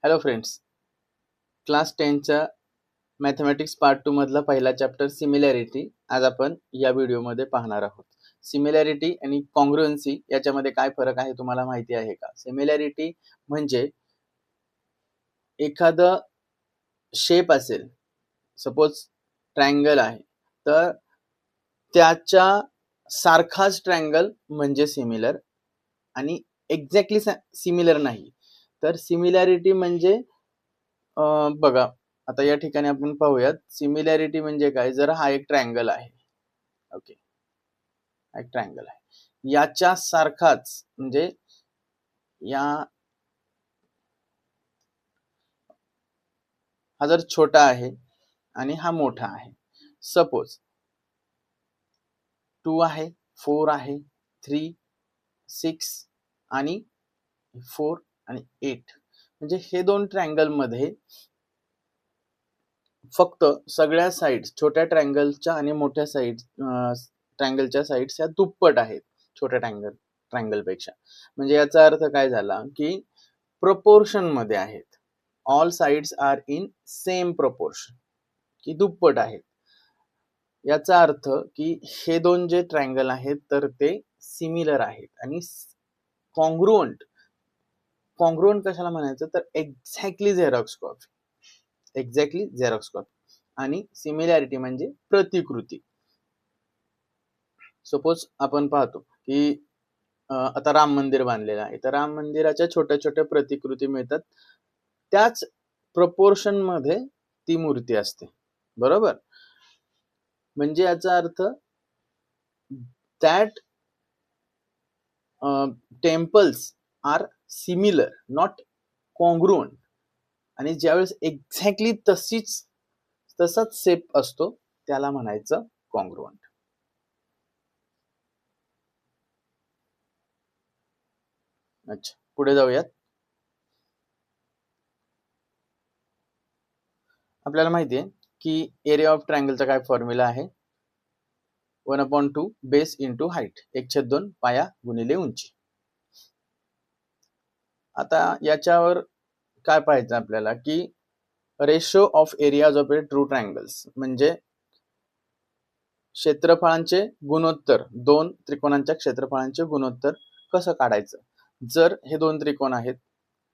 Hello friends, class 10च्या mathematics part 2 मधला पहिला चॅप्टर सिमिलॅरिटी आज आपण या व्हिडिओमध्ये पाहणार आहोत. सिमिलॅरिटी आणि कॉन्ग्रुएन्सी याच्यामध्ये काय फरक आहे तुम्हाला माहिती आहे का? सिमिलॅरिटी म्हणजे एखादा शेप असेल, सपोज ट्रायंगल आहे, तर त्याच्या सारखाच ट्रायंगल म्हणजे सिमिलर आणि एक्झॅक्टली सिमिलर नाही. तर सिमिलॅरिटी म्हणजे बघा, आता या ठिकाणी आपण पाहूयात सिमिलॅरिटी म्हणजे काय. जर हा एक ट्रायंगल आहे, ओके, एक ट्रायंगल आहे, याच्या सारखाच म्हणजे या हा जर छोटा आहे आणि हा मोठा आहे, सपोज 2 आहे, 4 आहे, 3, 6 आणि 4 आणि 8, म्हणजे हे दोन ट्रायंगल मध्ये फक्त सगळ्या साइड्स छोट्या ट्रायंगलच्या आणि मोठ्या साइड ट्रायंगलच्या साइड्स या दुप्पट आहेत छोट्या ट्रायंगल पेक्षा. म्हणजे याचा अर्थ काय झाला की प्रपोर्शन मध्ये आहेत. All sides are in same proportion, की दुप्पट आहेत. याचा अर्थ की हे दोन जे ट्रायंगल आहेत तर ते सिमिलर आहेत. आणि कॉन्ग्रुएंट कशाला म्हणायचं तर exactly Xerox copy, exactly Xerox copy. आणि सिमिलॅरिटी म्हणजे प्रतिकृती. सपोज आपण पाहतो की आता राम मंदिर बांधलेलं आहे, तर राम मंदिराच्या छोट्या छोट्या प्रतिकृती मिळतात, त्याच प्रपोर्शन मध्ये ती मूर्ती असते, बरोबर. म्हणजे याचा अर्थ that temples are similar not congruent. आणि ज्यावेळेस एक्झॅक्टली तसाच शेप असतो त्याला म्हणायचं कॉन्ग्रुएंट. अच्छा, पुढे जाऊयात. आपल्याला माहिती आहे की एरिया ऑफ ट्रायंगलचा काय फॉर्म्युला आहे, 1/2 बेस इंटू हाईट, 1/2 पाया गुणिले उंची. आता याच्यावर काय पाहायचं आपल्याला की ratio of areas of a true triangles, म्हणजे क्षेत्रफळांचे गुणोत्तर, दोन त्रिकोणांच्या क्षेत्रफळांचे गुणोत्तर कसं काढायचं. जर हे दोन त्रिकोण आहेत,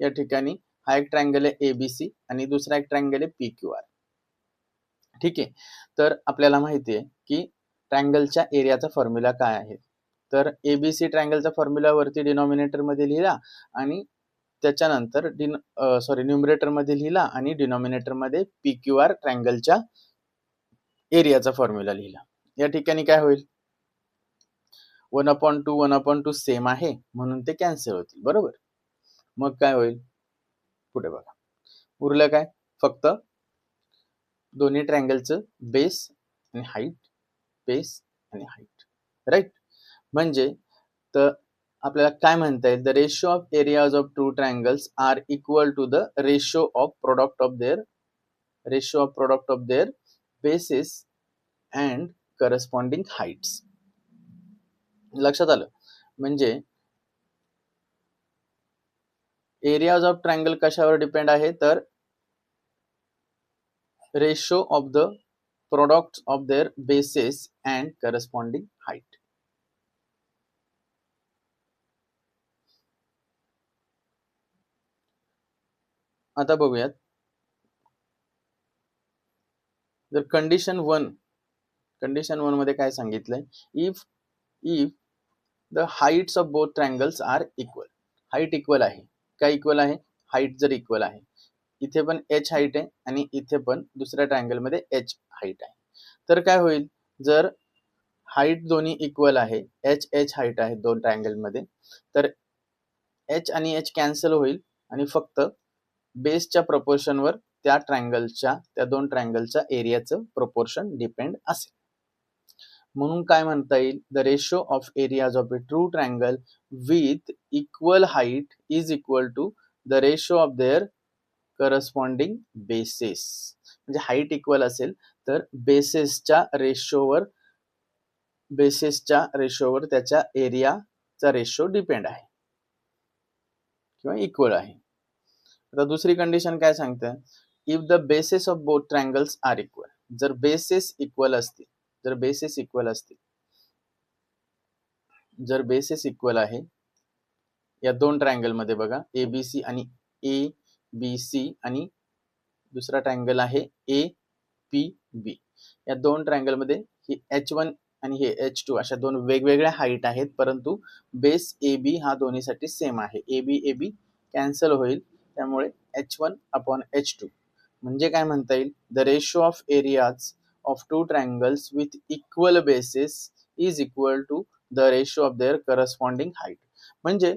या ठिकाणी हा एक ट्रायंगल आहे एबीसी आणि दुसरा एक ट्रायंगल आहे पीक्यूआर, ठीक आहे. तर आपल्याला माहिती आहे की ट्रायंगलच्या एरियाचा फॉर्म्युला काय आहे. तर एबीसी ट्रायंगलचा फॉर्म्युला वरती डिनॉमिनेटर मध्ये लिहिला आणि त्याच्यानंतर न्यूमरेटर मध्ये लिहिला आणि डिनॉमिनेटर मध्ये पीक्यूआर ट्रायंगलच्या एरियाचा फॉर्म्युला लिहिला. या ठिकाणी काय होईल, 1/2 सेम आहे म्हणून ते कॅन्सल होतील, बरोबर. मग काय होईल, पुढे बघा, उरलं काय, फक्त दोन्ही ट्रायंगलचं बेस आणि हाईट, बेस आणि हाईट, राईट. म्हणजे तर आपल्याला काय म्हणता येईल, the ratio of areas of two triangles are equal to the ratio of product of their bases and corresponding heights. लक्षात आलं. म्हणजे एरियाज ऑफ ट्रायंगल कशावर डिपेंड आहे, तर ratio of the product of their bases and corresponding height. आता बघूयात, जर condition 1 मध्ये काय सांगितलंय, if the heights of both triangles are equal. Height equal आहे, काय इक्वल आहे, हाईट जर इक्वल आहे, इथे पण h हाईट आहे आणि इथे पण दुसऱ्या ट्रायंगल मध्ये h हाईट आहे, तर काय होईल, जर हाईट दोन्ही इक्वल आहे, h हाईट आहे दोन ट्रायंगल मध्ये, तर h आणि h कॅन्सल होईल आणि फक्त बेसच्या प्रपोर्शनवर त्या दोन ट्रायंगलच्या एरियाचं प्रपोर्शन डिपेंड असेल. म्हणून काय म्हणता येईल, the ratio of areas of a two triangle with equal height is equal to the ratio of their corresponding bases. म्हणजे हाईट इक्वल असेल तर बेसिसच्या रेशोवर त्याच्या एरियाचा रेशो डिपेंड आहे किंवा इक्वल आहे. आता दुसरी कंडिशन काय सांगते, if the bases of both triangles are equal. जर बेसेस इक्वल असतील, जर बेसेस इक्वल असतील, जर बेसेस इक्वल आहे या दोन ट्रायंगल मध्ये बघा, एबीसी आणि ए बी सी आणि दुसरा ट्रायंगल आहे ए पी बी. या दोन ट्रायंगल मध्ये ही H1 आणि हे H2 अशा दोन वेगवेगळ्या हाईट आहेत, परंतु बेस ए बी हा दोन्हीसाठी सेम आहे. ए बी कॅन्सल होईल, त्यामुळे H1 अपॉन H2. म्हणजे काय म्हणता येईल, the ratio of areas of two triangles with equal bases is equal to the ratio of their corresponding height. म्हणजे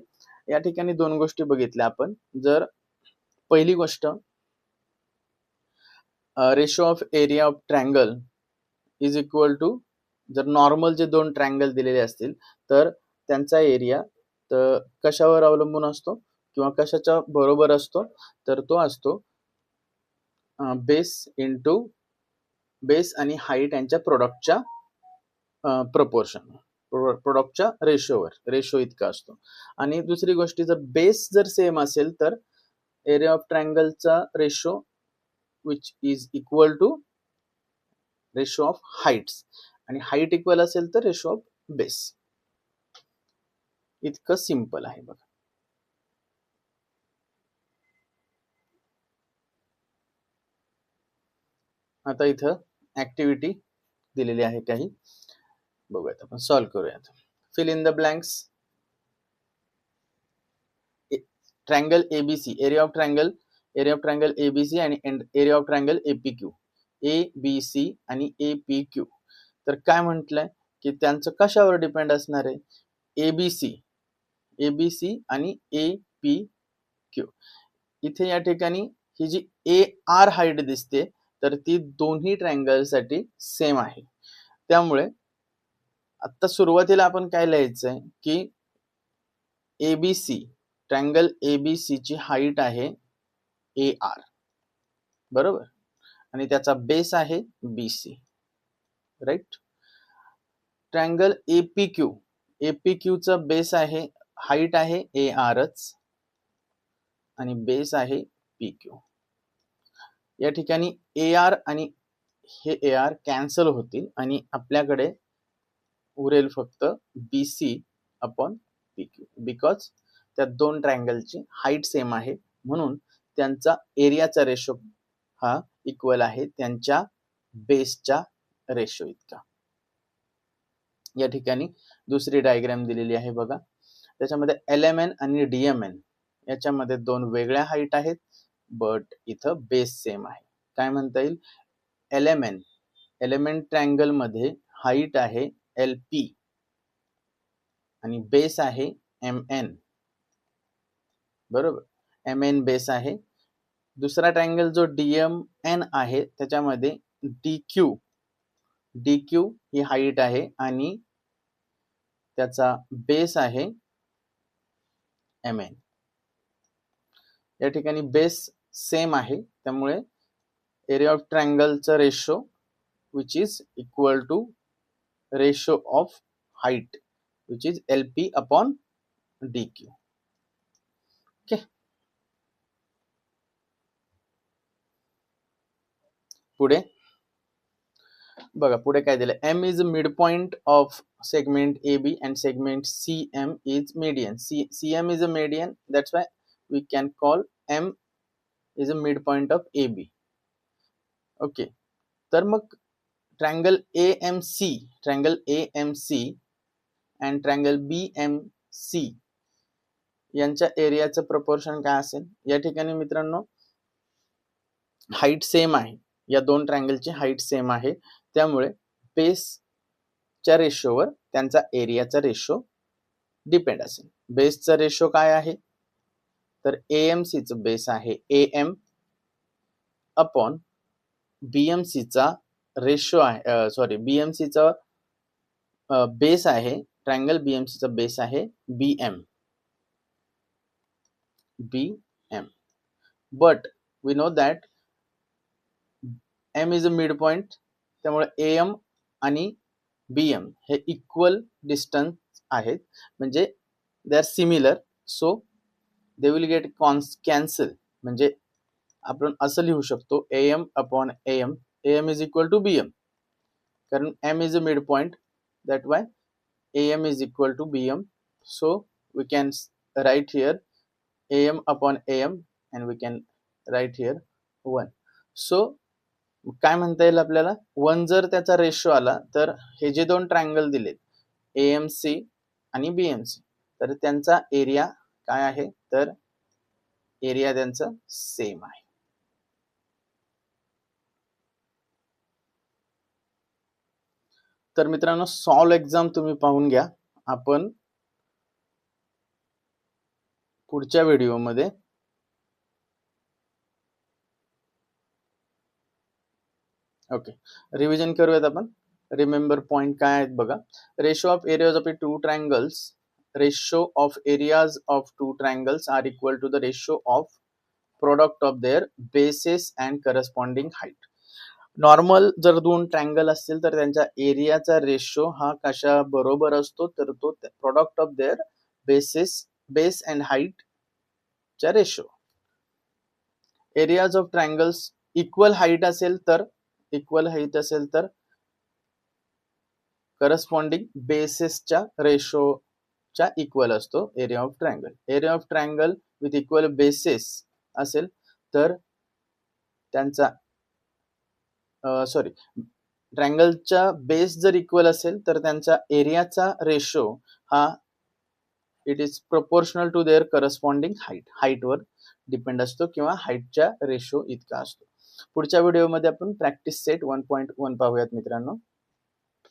या ठिकाणी दोन गोष्टी बघितल्या आपण. जर पहिली गोष्ट, ratio of area of triangle is equal to, जर नॉर्मल जे दोन ट्रायंगल दिलेले असतील तर त्यांचा एरिया तर कशावर अवलंबून असतो किंवा कशाच्या बरोबर असतो, तर तो असतो बेस इंटू बेस आणि हाईट यांच्या प्रोडक्टच्या प्रपोर्शन, प्रोडक्टच्या रेशो इतका असतो. आणि दुसरी गोष्ट, जर बेस जर सेम असेल तर एरिया ऑफ ट्रायंगलचा ratio which is equal to ratio of heights, आणि हाईट इक्वल असेल तर रेशो ऑफ बेस. इतकं सिंपल आहे बघा. आता इथं ऍक्टिव्हिटी दिलेली आहे काही, बघूयात आपण, सॉल्व्ह करूयात. Fill in the blanks. Triangle ABC, area of triangle ABC आणि area of triangle APQ. ABC आणि एपीक्यू. तर काय म्हटलंय की त्यांचं कशावर डिपेंड असणार आहे, एबीसी आणि एपीक्यू. इथे या ठिकाणी ही जी ए आर हाईट दिसते तर ती दोन्ही ट्रायंगल साठी सेम आहे. त्यामुळे आता सुरुवातीला आपण काय लिहायचंय की एबीसी, ट्रायंगल एबीसी ची हाईट आहे ए आर, बरोबर, आणि त्याचा बेस आहे बीसी, राईट. ट्रायंगल एपीक्यू चा बेस आहे, हाईट आहे ए आरच आणि बेस आहे पीक्यू. या ठिकाणी ए आर आणि हे ए आर कॅन्सल होतील आणि आपल्याकडे उरेल फक्त बीसी अपॉन पीक्यू, बिकॉज त्या दोन ट्रायंगलची हाईट सेम आहे, म्हणून त्यांचा एरियाचा रेशो हा इक्वल आहे त्यांच्या बेसच्या रेशो इतका. या ठिकाणी दुसरी डायग्राम दिलेली आहे बघा. त्याच्यामध्ये LMN आणि DMN याच्यामध्ये दोन वेगळ्या हाईट आहेत, बट इथं बेस सेम आहे. काय म्हणता येईल, LMN ट्रायंगल मध्ये हाईट आहे LP आणि बेस आहे MN, बरोबर, MN बेस आहे. दुसरा ट्रायंगल जो DMN आहे त्याच्यामध्ये DQ ही हाईट आहे आणि त्याचा बेस आहे MN. या ठिकाणी बेस सेम आहे, त्यामुळे एरिया ऑफ ट्रायंगलचा ratio which is equal to ratio of height which is LP upon DQ. Okay, पुढे बघा, पुढे काय दिलं, M is mid point of segment AB and segment CM is median. CM is a median, that's why we can call M is a midpoint of AB. Okay, तर मग triangle AMC and triangle BMC यांच्या एरियाचं proportion काय असेल. या ठिकाणी मित्रांनो height same आहे, या दोन ट्रायंगलची हाईट सेम आहे, त्यामुळे बेसच्या रेशोवर त्यांचा एरियाचा रेशो डिपेंड असेल. बेसचा रेशो काय आहे, तर AMC चं बेस आहे AM अपॉन BMC चा रेशो आहे, सॉरी, BMC चा बेस आहे, ट्रायंगल BMC चा बेस आहे BM. But we know that M is a mid point, त्यामुळे AM आणि BM हे इक्वल डिस्टन्स आहेत, म्हणजे they are similar, so they will get cancel. म्हणजे आपण असं लिहू शकतो AM upon AM, AM is equal to BM, कारण M is a mid point, that why AM is equal to BM. So we can write here AM upon AM and we can write here 1. So काय म्हणता येईल आपल्याला, 1 जर त्याचा ratio आला तर हे जे दोन ट्रायंगल दिलेत AMC आणि BMC, तर त्यांचा एरिया काय आहे, तर एरिया त्यांचा सेम आहे. तर मित्रांनो सॉल्व एक्झाम तुम्ही पाहून घ्या. आपण पुढच्या व्हिडिओमध्ये ओके रिव्हिजन करूयात आपण. रिमेंबर पॉइंट काय आहेत बघा. Ratio of areas of two triangles, ratio of areas of two triangles are equal to the ratio of product of their bases and corresponding height. Normal जर दोन ट्रायंगल असतील तर त्यांच्या एरियाचा रेशो हा कशा बरोबर असतो, तर तो product of their base and height च्या ratio. Areas of triangles equal height असेल तर करस्पॉन्डिंग बेसेसच्या रेशोच्या इक्वल असतो area of triangle. Area of triangle with equal bases असेल तर त्यांचा ट्रायंगलच्या बेस जर इक्वल असेल तर त्यांचा एरियाचा रेशो हा it is proportional to their corresponding height, हाईटवर डिपेंड असतो किंवा हाईटच्या रेशो इतका असतो. पुढच्या व्हिडिओमध्ये आपण प्रॅक्टिस सेट 1.1 पाहूयात मित्रांनो.